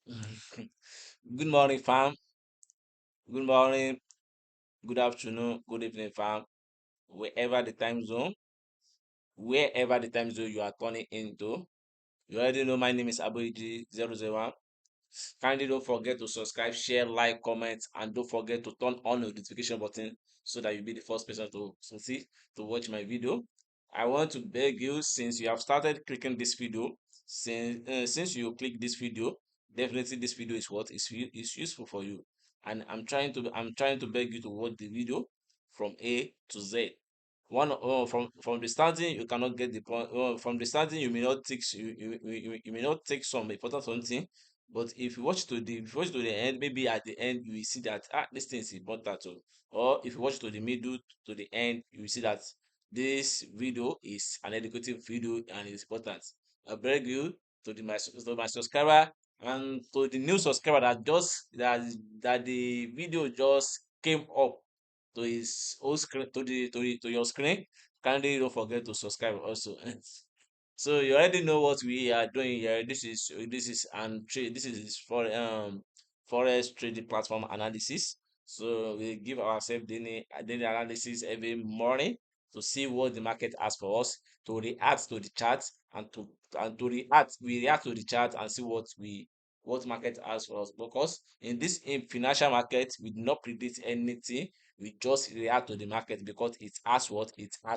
Good morning, fam. Good morning, good afternoon, good evening, fam. Wherever the time zone, wherever the time zone you are turning into. You already know my name is Aboiji001. Kindly don't forget to subscribe, share, like, comment, and don't forget to turn on the notification button so that you'll be the first person to see to watch my video. I want to beg you, since you have started clicking this video, since you click this video, definitely this video is what is useful for you. And I'm trying to beg you to watch the video from A to Z. From the starting you cannot get the point. From the starting you may not take you may not take some important something, but if you watch to the end, maybe at the end you will see that this thing is important too. Or if you watch to the middle to the end, you will see that this video is an educative video and it's important. I beg you to my subscriber and to the new subscriber that the video just came up to his old screen to your screen. Kindly don't forget to subscribe also. So you already know what we are doing here. This is for forex trading platform analysis. So we give ourselves daily analysis every morning to see what the market has for us, to react to the chart, and to react we react to the chart and see what market has for us. Because in financial market we do not predict anything, we just react to the market because it has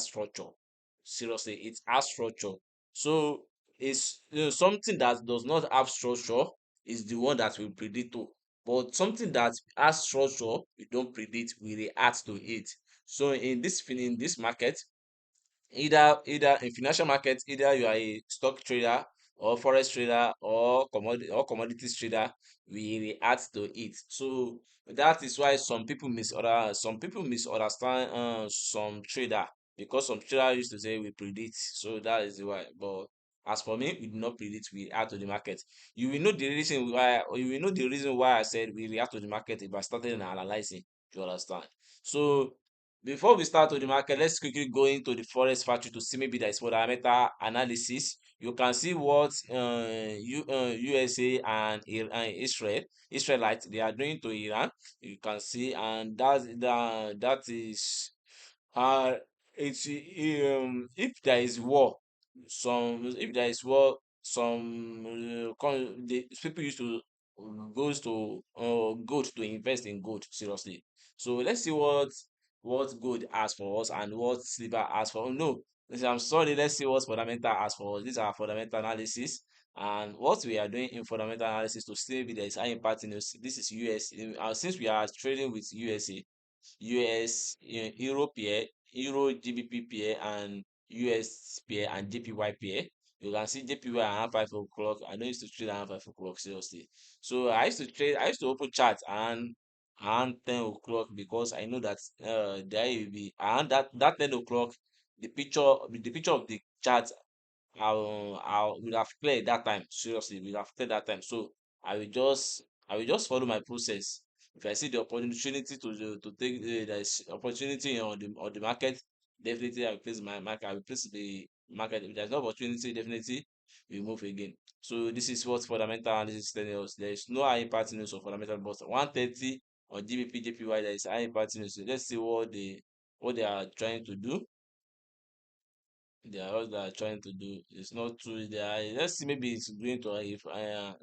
structure. Seriously, it has structure. So it's something that does not have structure is the one that we predict to. But something that has structure, we don't predict, we react to it. So in this market, either in financial market, either you are a stock trader or forex trader or commodities trader, we react to it. So that is why some people misunderstand some trader, because some trader used to say we predict. So that is why. But as for me, we do not predict, we react to the market. You will know the reason why I said we react to the market if I started analyzing. You understand? So before we start to the market, let's quickly go into the forex factory to see maybe there is fundamental analysis. You can see what USA and Israelite, they are doing to Iran. You can see, and that is uh it's if there is war, if there is war, the people used to gold to invest in gold. Seriously. So let's see what gold has for us and what silver has for us. No, I'm sorry, let's see what fundamental has for us. These are fundamental analysis. And what we are doing in fundamental analysis to see if there is high impact in this is US. Since we are trading with USA, US, Euro pair, Euro GBP pair, and US pair and JPY pair. You can see JPY around 5 o'clock. I don't used to trade around 5 o'clock, seriously. So I used to open chart and around 10 o'clock, because I know that there will be around that 10 o'clock, the picture of the chart I will have cleared that time. Seriously, will have cleared that time. So I will just follow my process. If I see the opportunity to take there is opportunity on the market, definitely I will place my market. I will place the market. If there's no opportunity, definitely we move again. So this is what fundamental analysis is telling us. There is no high impact news of fundamental, but 130 on GBPJPY, there is high impact news. So let's see what they are trying to do. What they are trying to do is not true. Let's see, maybe it's going to if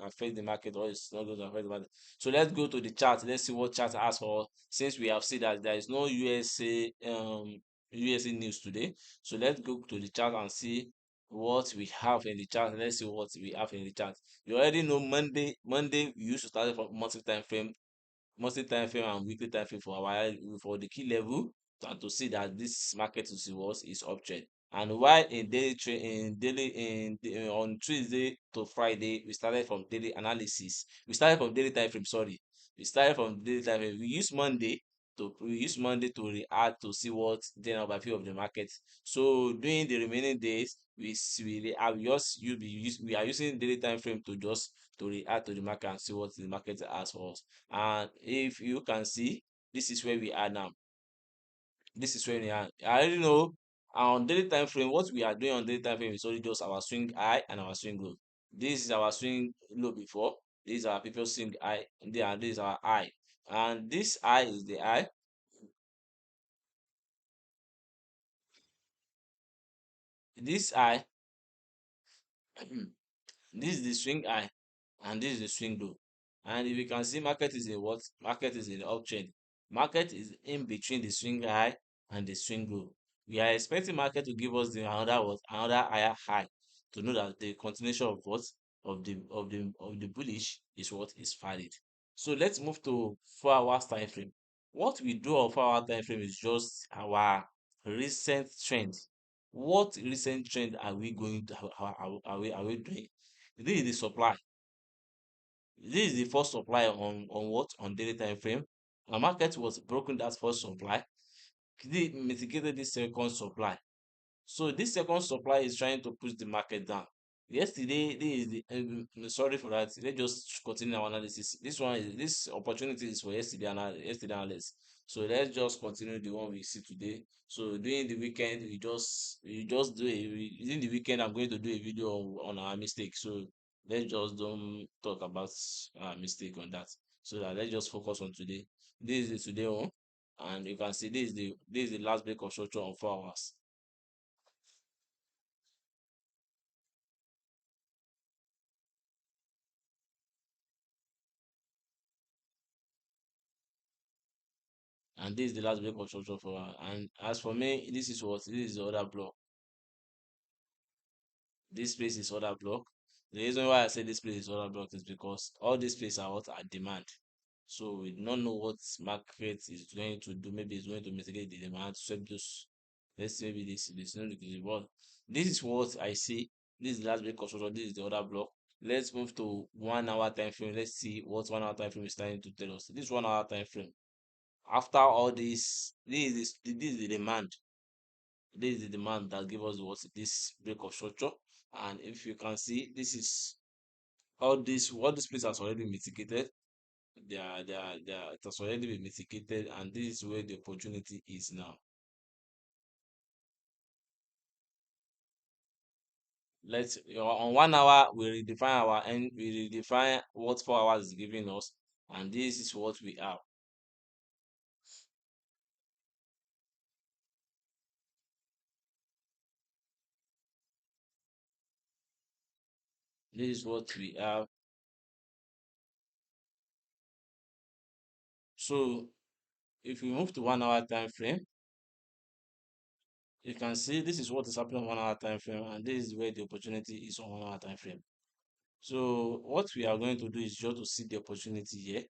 affect the market, or it's not going to affect the market. So let's go to the chart. Let's see what chart has for us, since we have seen that there is no USA news today. So let's go to the chart and see what we have in the chart. Let's see what we have in the chart. You already know Monday we used to start from monthly time frame and weekly time frame for the key level, and to see that this market is uptrend. And while in on Tuesday to Friday, we started from daily analysis. We started from daily time frame. Sorry, we started from daily time frame. We use Monday to react to see what general overview of the market. So during the remaining days, we are just we are using daily time frame to just to react to the market and see what the market has for us. And if you can see, this is where we are now. This is where we are. I already know on daily time frame, what we are doing on daily time frame is only just our swing high and our swing low. This is our swing low before. These are people swing high, and these are high, and this high is the high. This high, this is the swing high, and this is the swing low. And if you can see, market is in what? Market is in the uptrend. Market is in between the swing high and the swing low. We are expecting market to give us the another what? Another higher high, to know that the continuation of what? Of the bullish is what is valid. So let's move to 4 hours time frame. What we do on 4 hour time frame is just our recent trend. What recent trend are we going to are we doing? This is the supply. This is the first supply on what? On daily time frame. Our market was broken that first supply. They mitigated this second supply. So this second supply is trying to push the market down. Yesterday, this is the sorry for that. Let's just continue our analysis. This opportunity is for yesterday analysis. So let's just continue the one we see today. So during the weekend, we just do within the weekend. I'm going to do a video on our mistake. So let's just don't talk about our mistake on that. So that let's just focus on today. This is the today one, and you can see this is the last break of structure on 4 hours. And this is the last break of structure for her. And as for me, this is the other block. This place is other block. The reason why I say this place is other block is because all these places are what are demand. So we do not know what market is going to do. Maybe it's going to mitigate the demand, swap those. Let's say maybe this no liquidity. But this is what I see. This is the last break of structure. This is the other block. Let's move to 1 hour time frame. Let's see what 1 hour time frame is trying to tell us. This 1 hour time frame. After all this is the demand. This is the demand that give us what this break of structure. And if you can see, this is all this what this place has already mitigated. It has already been mitigated, and this is where the opportunity is now. Let's on 1 hour we redefine what 4 hours is giving us, and this is what we have. This is what we have. So if we move to 1 hour time frame, you can see this is what is happening on 1 hour time frame, and this is where the opportunity is on 1 hour time frame. So what we are going to do is just to see the opportunity here.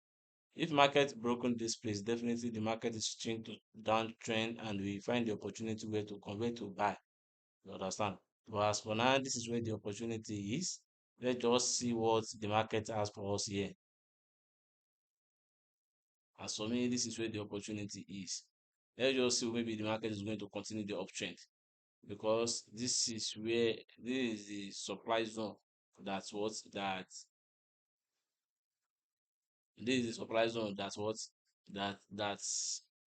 If market broken this place, definitely the market is changing to downtrend, and we find the opportunity where to convert to buy. You understand? But as for now, this is where the opportunity is. Let's just see what the market has for us here. As for me, this is where the opportunity is. Let's just see maybe the market is going to continue the uptrend, because this is the supply zone. That's what that this is the supply zone. That's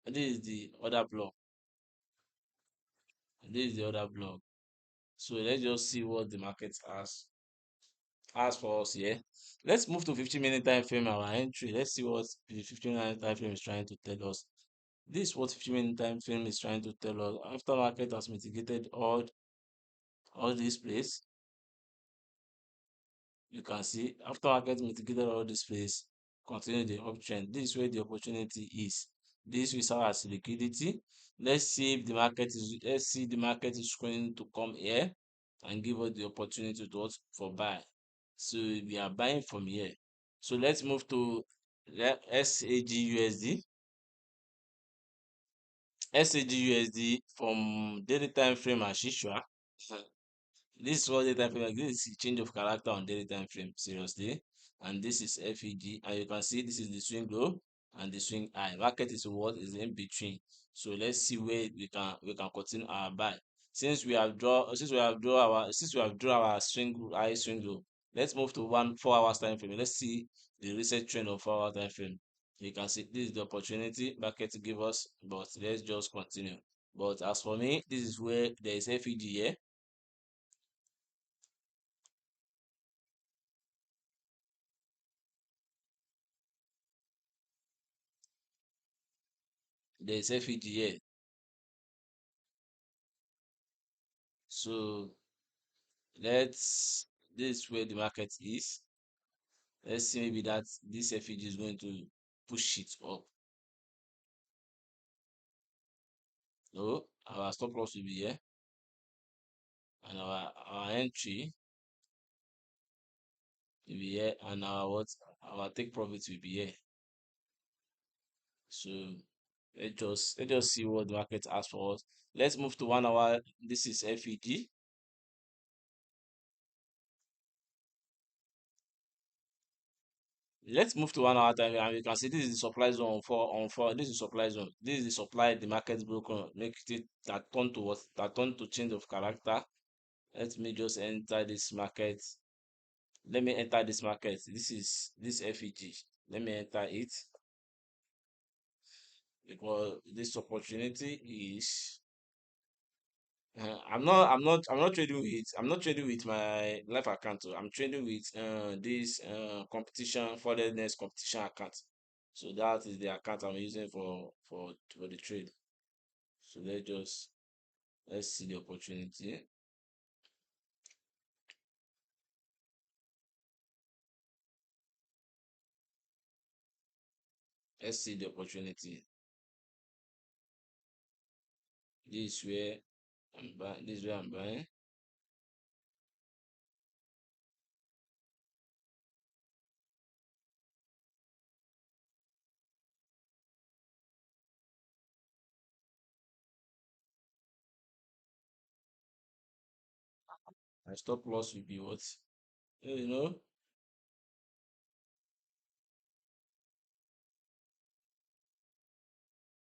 this is the other block. This is the other block. So let's just see what the market has for us here. Let's move to 15-minute time frame, our entry. Let's see what the 15-minute time frame is trying to tell us. This is what 15-minute time frame is trying to tell us. After market has mitigated all these plays, you can see after market mitigated all this place, continue the uptrend. This is where the opportunity is. This we serve as liquidity. Let's see the market is going to come here and give us the opportunity to what for buy. So we are buying from here. So let's move to XAGUSD. XAGUSD from daily time frame as usual. This is what the time frame like. This is change of character on daily time frame, seriously. And this is FEG, and you can see this is the swing low and the swing high. Market is what is in between. So let's see where we can continue our buy. Since we have draw our swing high, swing low. Let's move to 4 hours time frame. Let's see the recent trend of 4 hour time frame. You can see this is the opportunity market to give us, but let's just continue. But as for me, this is where there is FEG here. There's FEG here. So let's this is where the market is. Let's see maybe that this FEG is going to push it up. No, our stop loss will be here, and our entry will be here, and our take profit will be here. So let's just see what the market has for us. Let's move to 1 hour. This is FEG. Let's move to 1 hour time, and you can see this is the supply zone on four. This is supply zone. This is the supply the market broken. Make it that turn to what? That turn to change of character. Let me just enter this market. Let me enter this market. This is this FEG. Let me enter it because this opportunity is. I'm not trading with. I'm not trading with my live account. I'm trading with this competition foreignness competition account. So that is the account I'm using for the trade. So let's see the opportunity. Let's see the opportunity. This is where I'm buying. This is where I'm buying. My stop loss will be what? You know,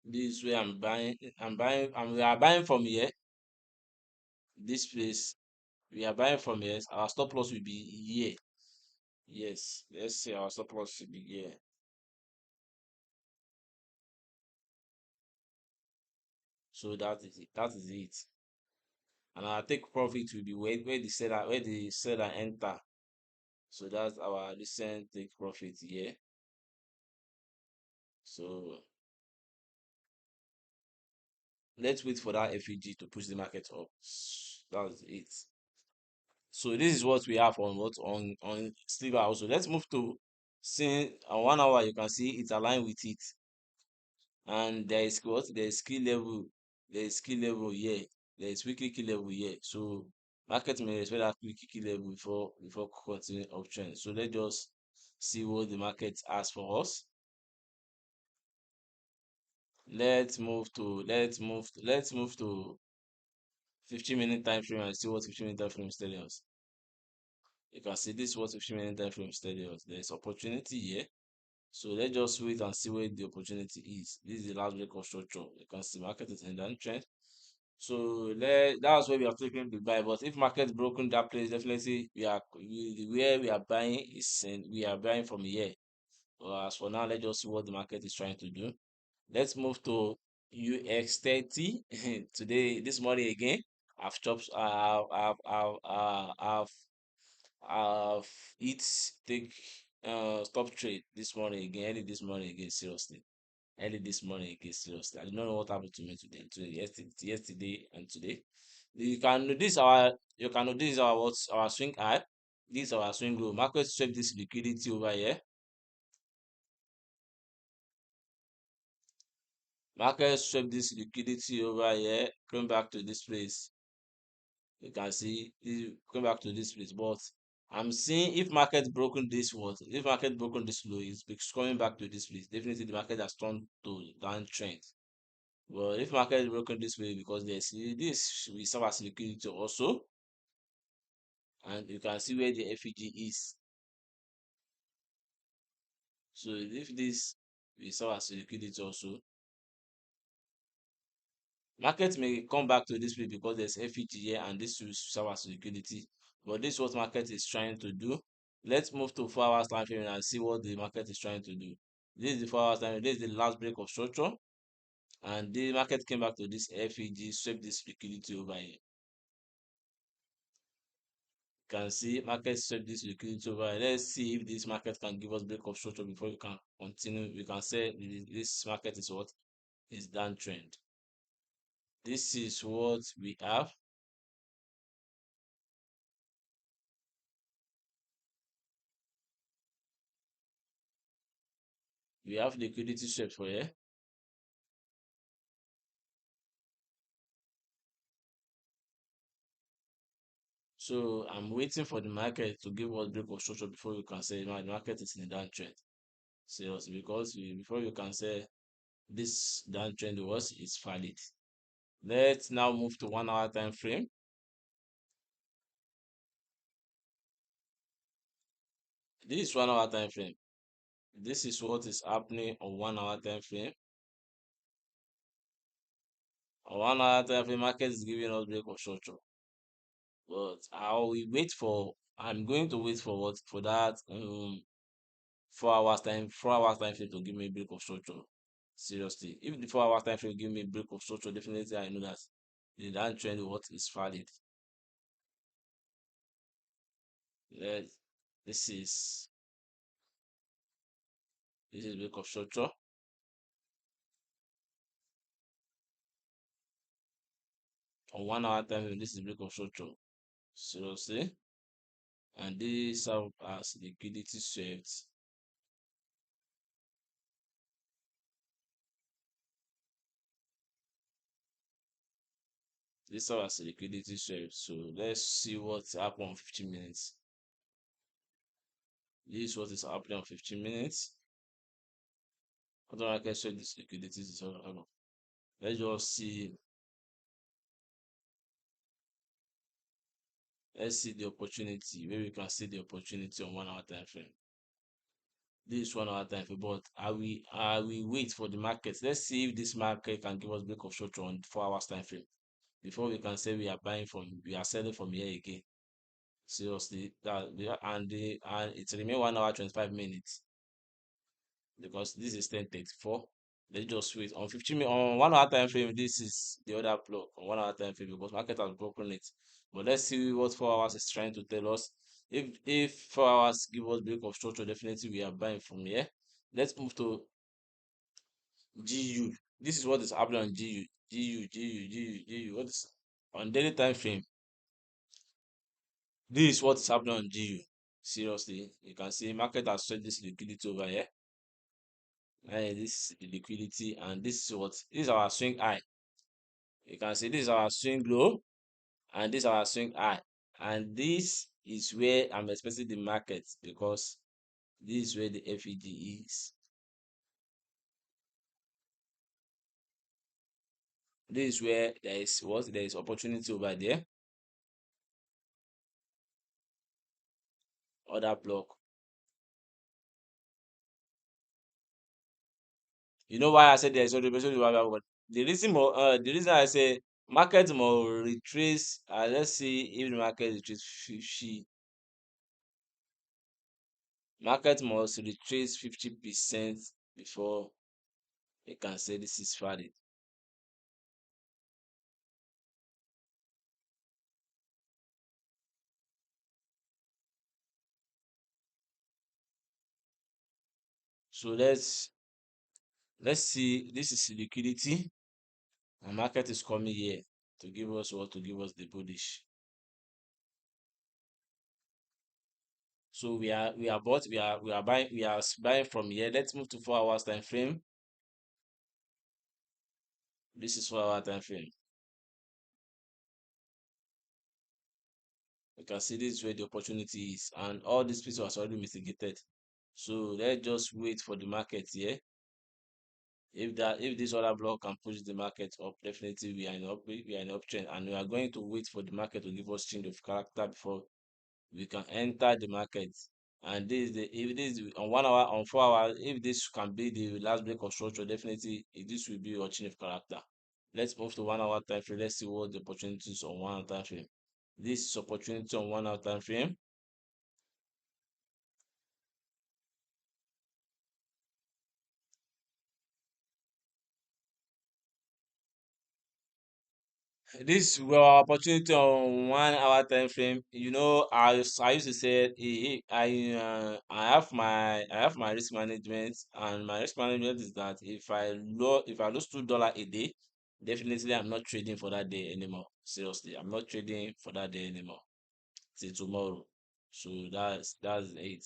this is where I'm buying. I'm buying. And we are buying from here. This place. We are buying from here. Our stop loss will be here. Yes. Let's say our stop loss will be here. So that is it. That is it. And our take profit will be where the seller enter. So that's our recent take profit here. So let's wait for that FEG to push the market up. That's it. So this is what we have on silver also. Let's move to seeing on 1 hour. You can see it's aligned with it, and there is key level. There is key level here. There is weekly key level here. So market may expect that weekly key level before continuing uptrend. So let's just see what the market has for us. Let's move to 15-minute time frame and see what 15-minute time frame is telling us. You can see this is what 15-minute time frame is telling us. There's opportunity here. So let's just wait and see where the opportunity is. This is the last break of structure. You can see market is in that trend. So that's where we are taking the buy. But if market broken that place, definitely where we are buying we are buying from here. As for now, let's just see what the market is trying to do. Let's move to UX30 today. This morning again, I've chopped. I've hit take stop trade this morning again. Early this morning again. Seriously, early this morning again. Seriously, I don't know what happened to me today, yesterday and today. You can know this is our swing high. This is our swing low. Market swept this liquidity over here. Market swept this liquidity over here, came back to this place. You can see this come back to this place, but I'm seeing if market broken this if market broken this low, it's coming back to this place. Definitely the market has turned to downtrend. But if market is broken this way, because there's this we serve as liquidity also, and you can see where the FEG is. So if this we serve as liquidity also, market may come back to this place because there's FEG here and this will serve as liquidity. But this is what market is trying to do. Let's move to 4 hours time frame and see what the market is trying to do. This is the 4 hours time frame. This is the last break of structure. And the market came back to this FEG, swept this liquidity over here. You can see market swept this liquidity over here. Let's see if this market can give us break of structure before we can continue. We can say this market is what? is downtrend. This is what we have. We have liquidity swept for here. So I'm waiting for the market to give us break of structure before we can say the market is in a downtrend. Seriously, because before you can say this downtrend was is valid. Let's now move to 1 hour time frame. This is 1 hour time frame. This is what is happening on 1 hour time frame. On 1 hour time frame, market is giving us break of structure. But I will wait for. I'm going to wait for what for that 4 hours time frame to give me break of structure. Seriously, if the 4 hours time frame give me break of structure, definitely I know that the downtrend what is valid. Let this is break of structure on 1 hour time frame. This is break of structure. Seriously, and this serve as liquidity swept. This serve as liquidity swept. So let's see what's happened on 15 minutes. This is what is happening on 15 minutes. I don't know I can show this liquidity is all. Let's just see. Let's see the opportunity where we can see the opportunity on 1 hour time frame. This 1 hour time frame, but I will wait for the market. Let's see if this market can give us break of structure on 4 hours time frame before we can say we are selling from here again. Seriously, and it remain 1 hour 25 minutes because this is 10:34. Let's just wait on 15 minutes on 1 hour time frame. This is the other block on 1 hour time frame because market has broken it. But let's see what 4 hours is trying to tell us. If 4 hours give us break of structure, definitely we are buying from here. Let's move to GU. This is what is happening on GU. GU. What is on daily time frame? This is what is happening on GU. Seriously, you can see market has set this liquidity over here. And this is the liquidity, and this is our swing high. You can see this is our swing low, and this is our swing high. And this is where I'm expecting the market because this is where the FEG is. This is where there is opportunity over there. Other block. You know why I said there is opportunity over there? The reason I say market will retrace. Let's see if the market retrace 50. Market must retrace 50% before you can say this is valid. So let's see. This is liquidity, and market is coming here to give us the bullish. So we are buying from here. Let's move to 4 hours time frame. This is 4 hour time frame. You can see this is where the opportunity is, and all these pieces was already mitigated. So let's just wait for the market here. If this other block can push the market up, definitely we are in uptrend, and we are going to wait for the market to give us change of character before we can enter the market. And if this is on 1 hour, on 4 hours, if this can be the last break of structure, definitely this will be your change of character. Let's move to 1 hour time frame. Let's see what the opportunities on 1 hour time frame. This is opportunity on 1 hour time frame. This will opportunity on 1 hour time frame. I used to say I have my risk management, and my risk management is that if I lose $2 a day, definitely I'm not trading for that day anymore. Seriously, I'm not trading for that day anymore till tomorrow. So that's it.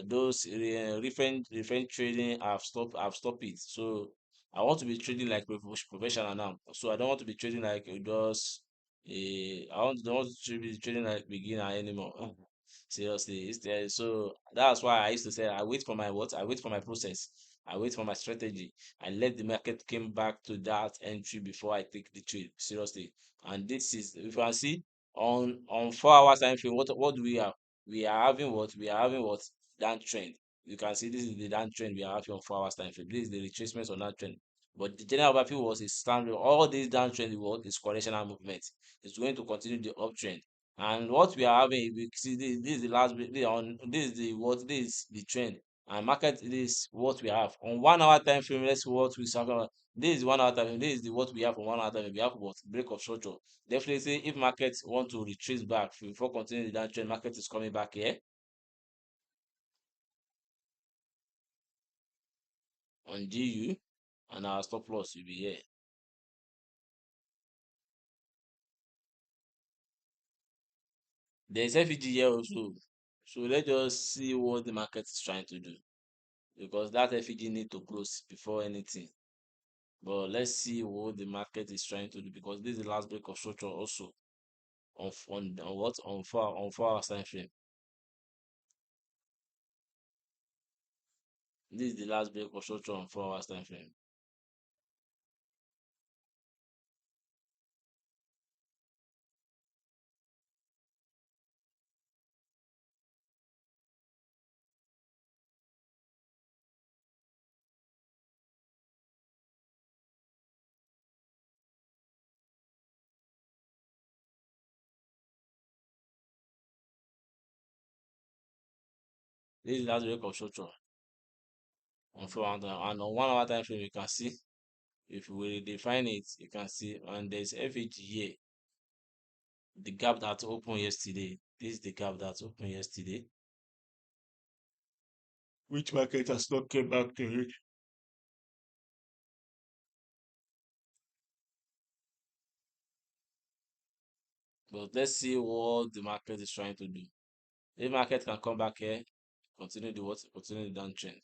Those different trading, I've stopped it. So I want to be trading like professional now. So I don't want to be trading like just don't want to be trading like beginner anymore. Seriously, it's there. So that's why I used to say I wait for my what? I wait for my process. I wait for my strategy. I let the market came back to that entry before I take the trade. Seriously. And this is, if you can see, on 4 hours time frame, what do we have? We are having what? We are having what? Downtrend. You can see this is the downtrend we are having on 4 hours time frame. This is the retracement on that trend. But the general overview was is standing. All these downtrend what is correctional movement. It's going to continue the uptrend. And what we are having, we see this is the last this is the what this is the trend. And market is what we have. On 1 hour time frame, let's see what we have. This is 1 hour time frame. This is the what we have on 1 hour time frame. We have what? Break of structure. Definitely, if markets want to retrace back before continuing the downtrend, market is coming back here on GU, and our stop loss will be here. There's FEG here also. So let's just see what the market is trying to do, because that FEG need to close before anything. But let's see what the market is trying to do, because this is the last break of structure also on what on 4 hours time frame. This is the last break of structure on 4 hours time frame. This is the last break of structure on 4 hours and on 1 hour time frame. You can see, if we define it, you can see, and there's FH here, the gap that opened yesterday. This is the gap that opened yesterday, which market has not came back to it. But let's see what the market is trying to do. If market can come back here, continue the downtrend,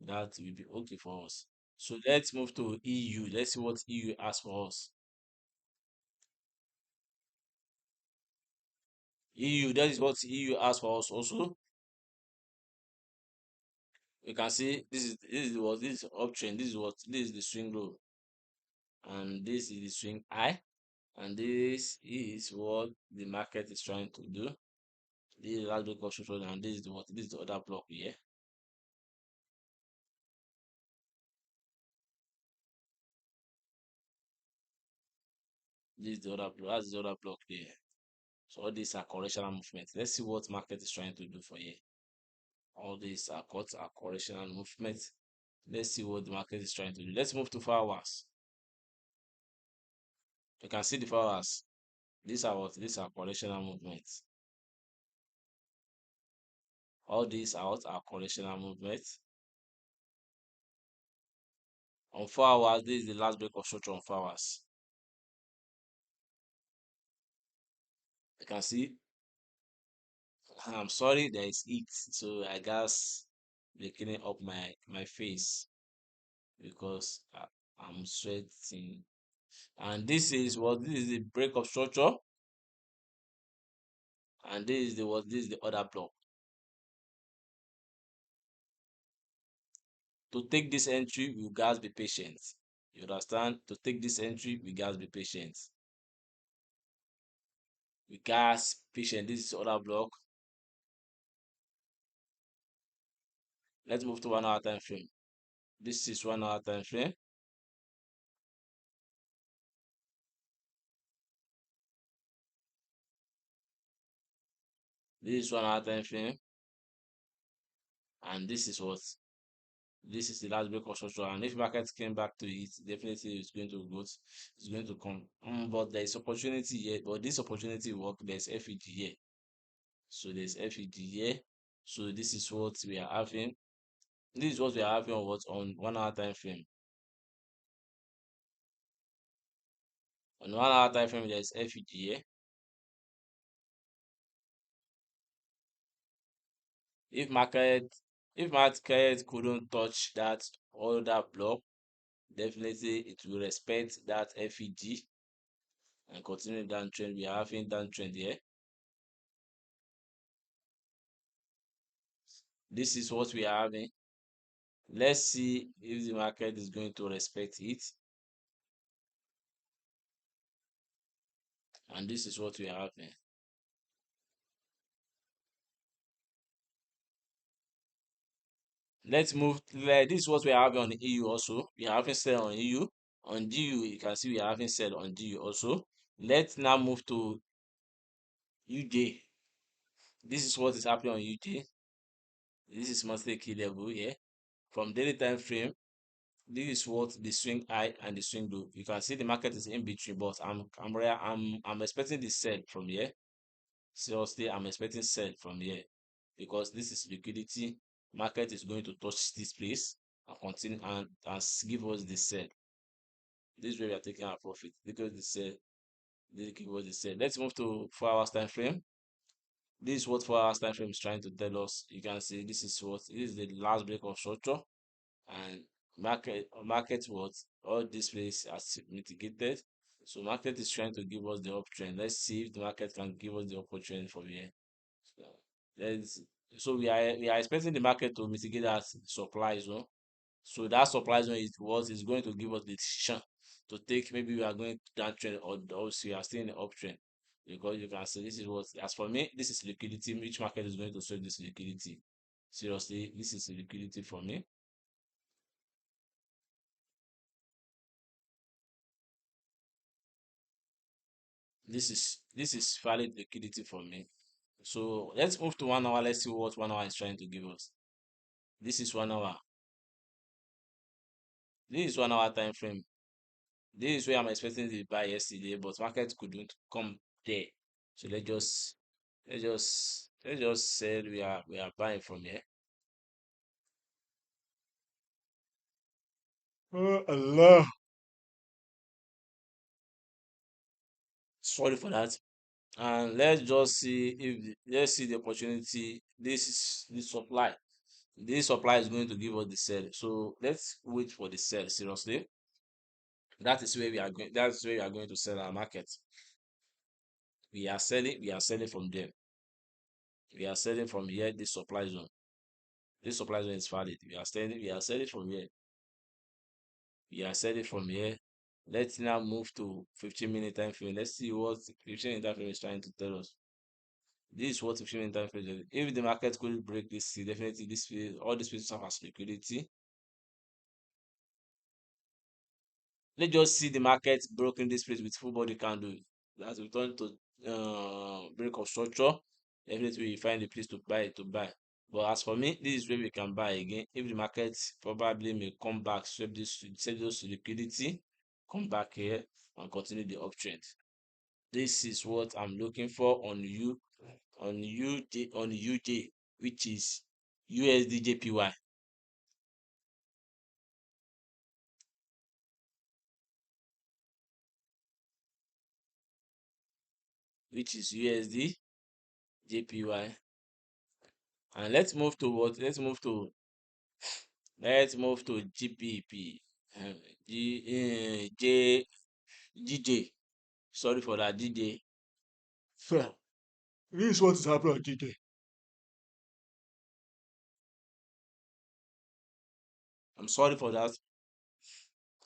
that will be okay for us. So let's move to EU. Let's see what EU has for us. EU, that is what EU has for us also. We can see this is uptrend. This is the swing low, and this is the swing high, and this is what the market is trying to do. This is the last break of structure, and this is the other block here. This is the other block. That's the other block there. So all these are correctional movements. Let's see what market is trying to do for here. All these are correctional movements. Let's see what the market is trying to do. Let's move to 4 hours. You can see the 4 hours. These are correctional movements. All these are what are correctional movements. On 4 hours, this is the last break of structure on 4 hours. You can see, I'm sorry, there is heat, so I guess be cleaning up my face because I'm sweating. And this is the break of structure, and this is the other block. To take this entry, we guys be patient. You understand? To take this entry, we guys be patient. We guys patient. This is the other block. Let's move to 1 hour time frame. This is 1 hour time frame. This is 1 hour time frame, and this is what This is the last break of structure, and if market came back to it, definitely it's going to go. It's going to come. But there is opportunity here. But this opportunity work. There's FEG here. So there's FEG here. So this is what we are having. This is what we are having on what on 1 hour time frame. On 1 hour time frame, there's FEG here. If market if market couldn't touch that other block, definitely it will respect that FEG and continue downtrend. We are having downtrend here. This is what we are having. Let's see if the market is going to respect it. And this is what we are having. Let's move. This is what we are having on the EU also. We are having sell on EU. On GU, you can see we are having sell on GU also. Let's now move to UJ. This is what is happening on UJ. This is monthly key level here. From daily time frame, this is what the swing high and the swing low. You can see the market is in between, but I'm expecting the sell from here. Seriously, I'm expecting sell from here because this is liquidity. Market is going to touch this place and continue and give us the sell. This is where we are taking our profit because the sell. This give us the sell. Let's move to 4 hours time frame. This is what 4 hours time frame is trying to tell us. You can see this is the last break of structure, and market what all this place has mitigated. So market is trying to give us the uptrend. Let's see if the market can give us the uptrend from here. So let's so we are expecting the market to mitigate that supply zone. So that supply zone is what is going to give us the decision to take. Maybe we are going downtrend or we are still in the uptrend. Because you can see this is what, as for me, this is liquidity. Which market is going to serve this liquidity? Seriously, this is liquidity for me. This is valid liquidity for me. So let's move to 1 hour. Let's see what 1 hour is trying to give us. This is 1 hour. This is 1 hour time frame. This is where I'm expecting to buy yesterday, but market couldn't come there. So let's just say we are buying from here. Oh Allah. Sorry for that. And let's just see let's see the opportunity. This is the supply. This supply is going to give us the sell. So let's wait for the sell. Seriously, that is where we are going. That's where we are going to sell our market. We are selling. We are selling from there. We are selling from here. This supply zone. This supply zone is valid. We are selling. We are selling from here. We are selling from here. Let's now move to 15-minute time frame. Let's see what 15-minute time frame is trying to tell us. This is what 15-minute time frame is. If the market could break this, definitely all these places have as liquidity. Let's just see the market broken this place with full body candle. That's return to break of structure. Definitely we find a place to buy. But as for me, this is where we can buy again. If the market probably may come back, save those liquidity, come back here and continue the uptrend. This is what I'm looking for on UJ, which is USDJPY, which is USDJPY. And let's move to GBP, GJ. Sorry for that, GJ. So, this is what is happening on GJ. I'm sorry for that.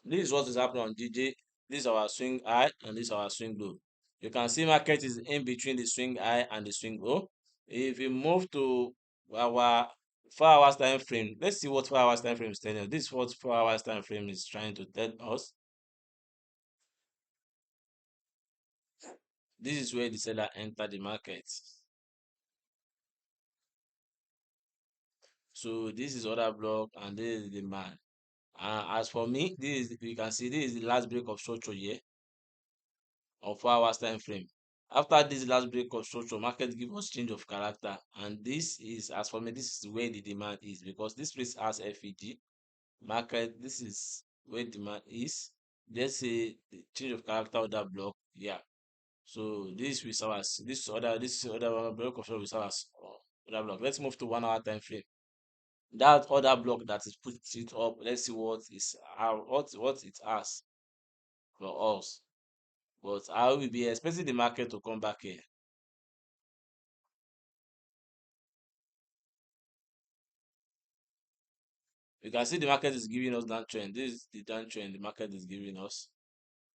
This is what is happening on GJ. This is our swing high and this is our swing low. You can see market is in between the swing high and the swing low. If we move to our 4 hours time frame, let's see what 4 hours time frame is telling us. This is what 4 hours time frame is trying to tell us. This is where the seller entered the market. So this is order block and this is demand. As for me, this is, you can see this is the last break of structure here on 4 hours time frame. After this last break of structure, market give us change of character, and this is, as for me, this is where the demand is, because this place has FEG market. This is where demand is. Let's say the change of character order block. Yeah. So this will serve as this other block of will serve as order block. Let's move to 1 hour time frame. That other block that is put it up. Let's see what is how what it has for us. But I will be expecting the market to come back here. You can see the market is giving us downtrend. This is the downtrend the market is giving us.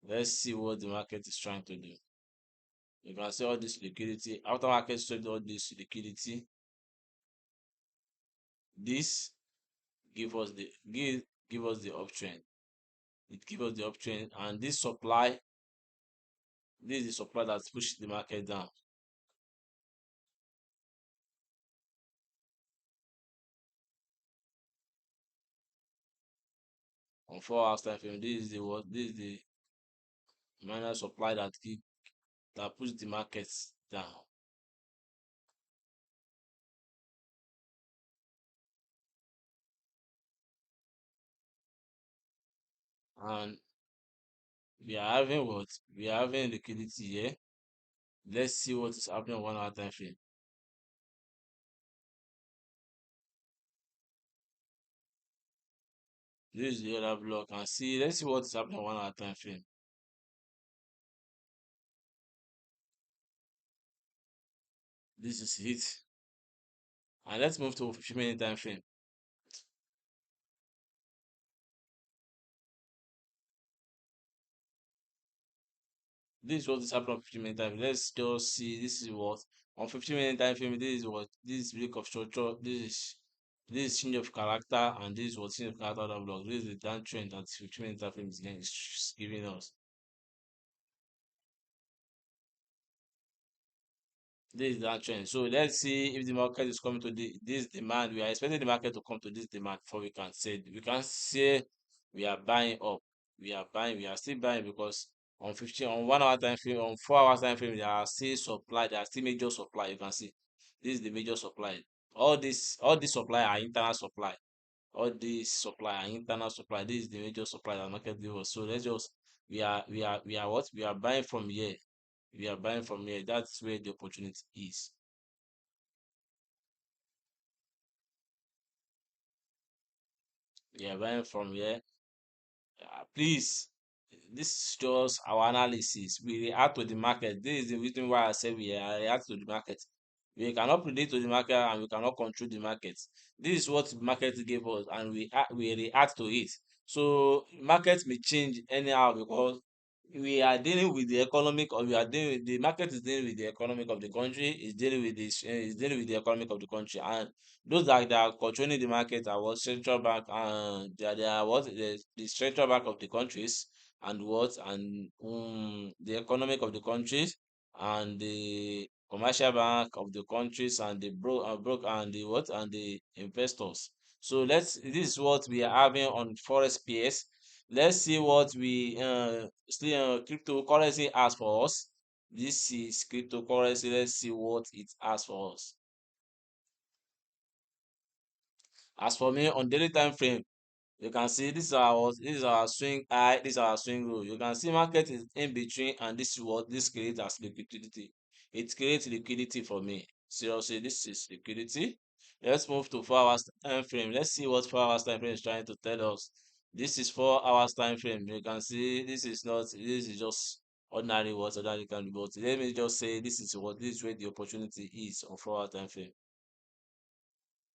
Let's see what the market is trying to do. You can see all this liquidity. After market swept all this liquidity, this give us the uptrend. It gives us the uptrend, and this is the supply that's pushed the market down. On 4 hours time frame, this is the minor supply that pushed the market down. And we are having what? We are having liquidity here. Let's see what is happening on 1 hour time frame. This is the other block, and see, let's see what is happening on 1 hour time frame. This is it. And let's move to 15-minute time frame. This is what is happening on 15-minute time frame. Let's just see. This is what on 15-minute time frame. This is what this break of structure. This is change of character, and this is what change of character other block. This is the downtrend that 15-minute time frame is giving us. This is that trend. So let's see if the market is coming to this demand. We are expecting the market to come to this demand before we can say we are buying up. We are buying, we are still buying, because on 15 on 1 hour time frame, on 4 hours time frame, there are still supply, there are still major supply. You can see this is the major supply. All this supply are internal supply. All this supply are internal supply. This is the major supply that market gives us. So let's just we are what? We are buying from here. We are buying from here. That's where the opportunity is. We are buying from here. Please, this is just our analysis. We react to the market. This is the reason why I say we react to the market. We cannot predict to the market, and we cannot control the market. This is what the market gave us, and we react to it. So market may change anyhow, because we are dealing with the economic, or we are dealing with the market is dealing with the economic of the country, is dealing with this is dealing with the economic of the country, and those that are controlling the market are what central bank, and they are what the central bank of the countries, and what and the economic of the countries, and the commercial bank of the countries, and the broke and the what and the investors. So this is what we are having on forex PS. Let's see what we still cryptocurrency has for us. This is cryptocurrency. Let's see what it has for us. As for me, on daily time frame, you can see this is our swing high, this is our swing low. You can see market is in between, and this is what this creates as liquidity. It creates liquidity for me. Seriously, this is liquidity. Let's move to 4 hours time frame. Let's see what 4 hours time frame is trying to tell us. This is 4 hours time frame. You can see this is just ordinary what ordinary can be, but let me just say this is where the opportunity is on 4 hour time frame.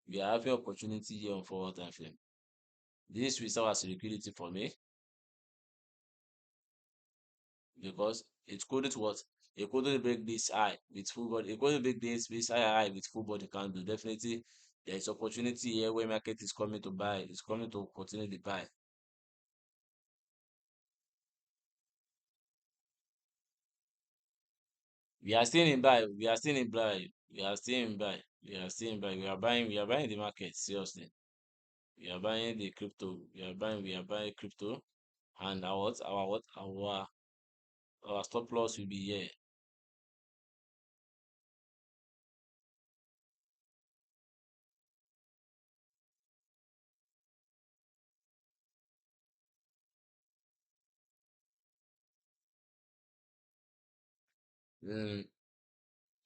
We are having opportunity here on 4 hour time frame. This will serve as liquidity for me, because it couldn't what it couldn't break this high with full body. It couldn't break this high with full body candle. Definitely, there is opportunity here where market is coming to buy. It's coming to continue the buy. We are still in buy. We are still in buy. We are still in buy. We are still in buy. We are buying the market. Seriously. We are buying the crypto. We are buying crypto. And our stop loss will be here. Mm,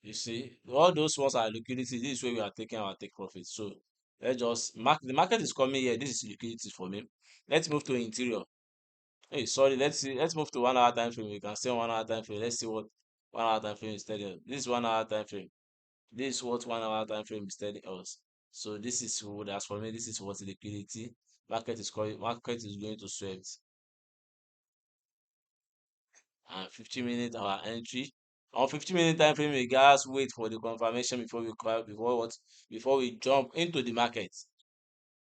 you see, all those ones are liquidity. This is where we are taking our take profit. So let's just mark the market is coming here. This is liquidity for me. Let's move to interior. Hey, sorry, let's see. Let's move to 1 hour time frame. We can stay on 1 hour time frame. Let's see what 1 hour time frame is telling us. This is 1 hour time frame. This is what 1 hour time frame is telling us. So this is what as for me, this is what liquidity market is going to sweat. And 50 minutes our entry. On 50-minute time frame, we guys wait for the confirmation before we jump into the market.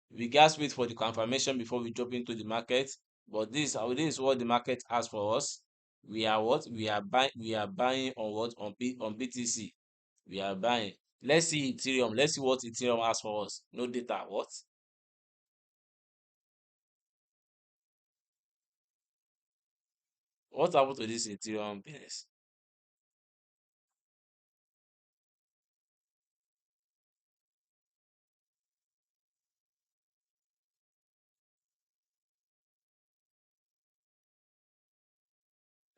We guys wait for the confirmation before we jump into the market. But this is what the market has for us. We are what? We are buying on what? On BTC. We are buying. Let's see Ethereum. Let's see what Ethereum has for us. No data. What? What happened to this Ethereum business?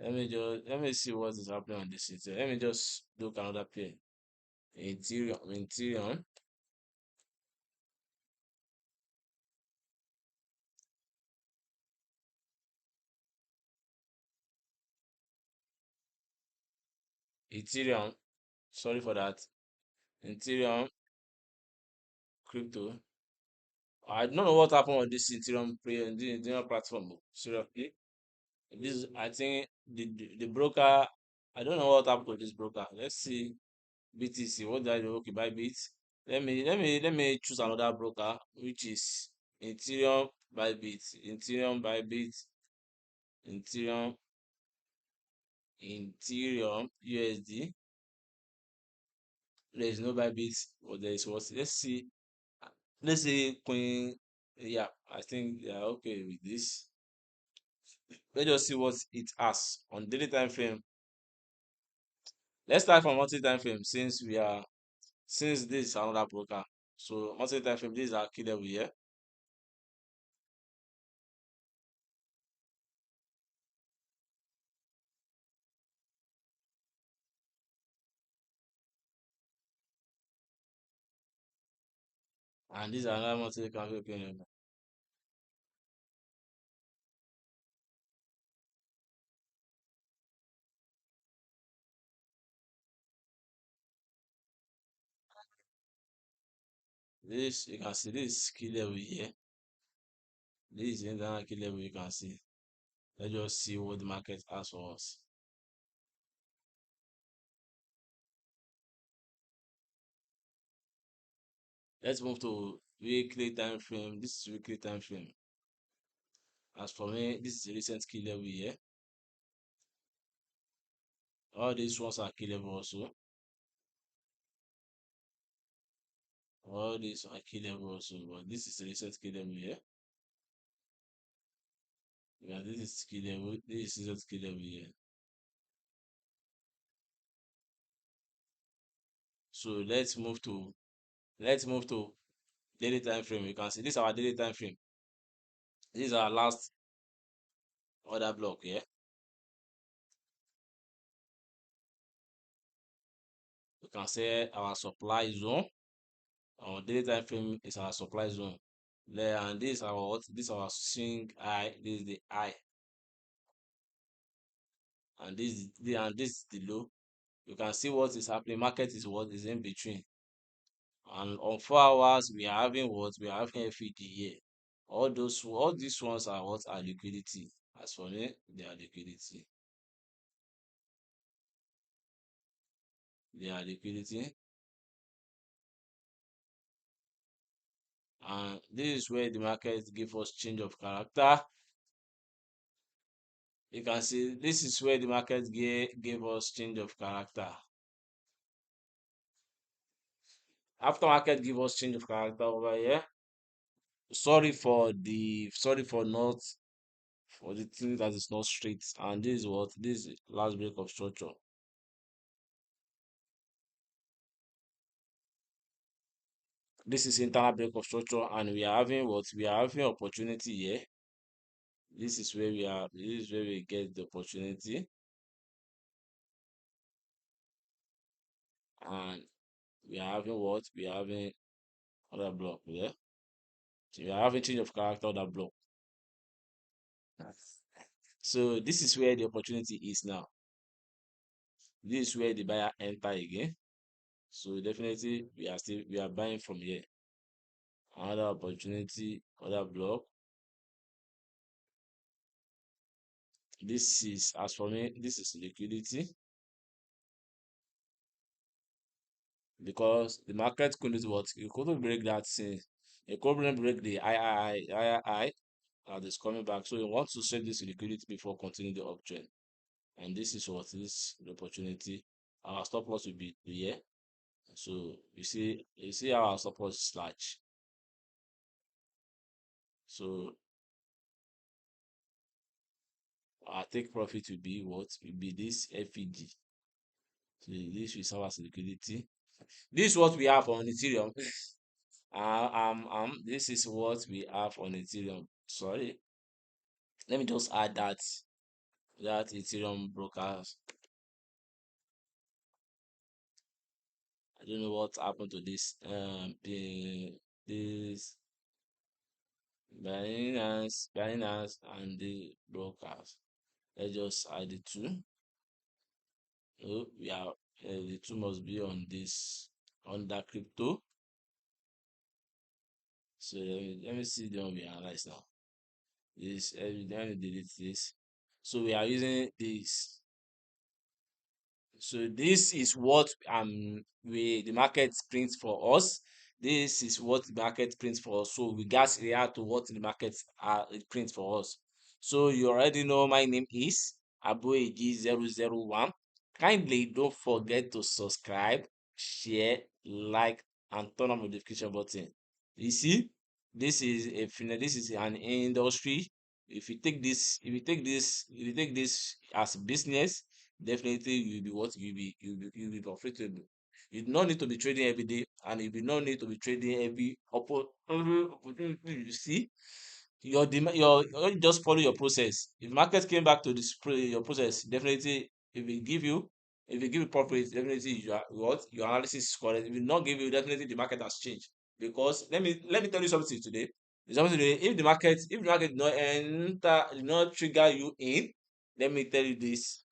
Let me see what is happening on this Ethereum. Let me just look another pair. Ethereum. Sorry for that. Ethereum crypto. I don't know what happened on this Ethereum platform. Seriously, this I think the broker. I don't know what happened to this broker. Let's see BTC. What did I do? Okay, buy bit. Let me choose another broker, which is Ethereum buy bit. Ethereum buy bit. Ethereum Ethereum USD. There is no buy bit, but there is what? Let's see Queen. Yeah, I think they are okay with this. Let's just see what it has on daily time frame. Let's start from monthly time frame since this is another broker. So monthly time frame, this is our key level here. And this is another monthly time frame. This you can see this is key level here. This is the internal key level you can see. Let's just see what the market has for us. Let's move to weekly time frame. This is weekly time frame. As for me, this is a recent key level here. All these ones are key level also. All these are key level also, but this is a recent key level here. Yeah, this is key level. This is recent key level here. So let's move to daily time frame. You can see this is our daily time frame. This is our last order block here. You can say our supply zone. Our daily time frame is our supply zone. There and this is our what? This is our swing high. This is the high, and this is the low. You can see what is happening. Market is what is in between. And on 4 hours, we are having what? We are having FED here. All these ones are what are liquidity. As for me, they are liquidity. They are liquidity. And this is where the market give us change of character. You can see this is where the market gave us change of character. After market give us change of character over here. Sorry for not for the thing that is not straight. And this is what this is last break of structure. This is internal break of structure, and we are having what we are having opportunity here. This is where we are. This is where we get the opportunity, and we are having what we are having other block there. So we are having change of character other block. So this is where the opportunity is now. This is where the buyer enter again. So definitely we are buying from here. Another opportunity, other block. This is as for me, this is liquidity because the market couldn't what it couldn't break that thing. It couldn't break the I that is coming back. So you want to save this liquidity before continuing the uptrend. And this is what is the opportunity. Our stop loss will be here. So you see how our stop loss is large. So our take profit will be what? Will be this FEG. So this will serve as liquidity. This is what we have on Ethereum. This is what we have on Ethereum. Sorry, let me just add that Ethereum brokers. I don't know what happened to this this Binance and the brokers. Let's just add the two. Oh, we are the two must be on this under crypto. So let me see the one we analyze now. This let me delete this. So we are using this. So this is what we the market prints for us. This is what the market prints for us. So we guys react to what the market it prints for us. So you already know my name is AbuEG001. Kindly don't forget to subscribe, share, like, and turn on notification button. You see, this is an industry. If you take this as business, definitely you'll be what you'll be profitable. You do not need to be trading every day, and you do not need to be trading every opportunity you see. You just follow your process. If market came back to your process, definitely if it give you if it give you profit, definitely you are what your analysis is correct. If it not give you, definitely the market has changed. Because let me tell you something today. Something today, if the market did not trigger you in, let me tell you this.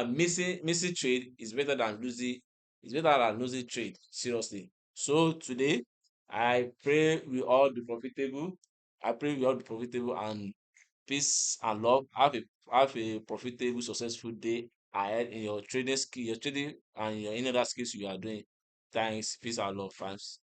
Missing trade is better than losing trade. Seriously. So today, I pray we all be profitable. I pray we all be profitable and peace and love. Have a profitable, successful day ahead in your trading skill, your trading and your any other skills you are doing. Thanks, peace and love, fans.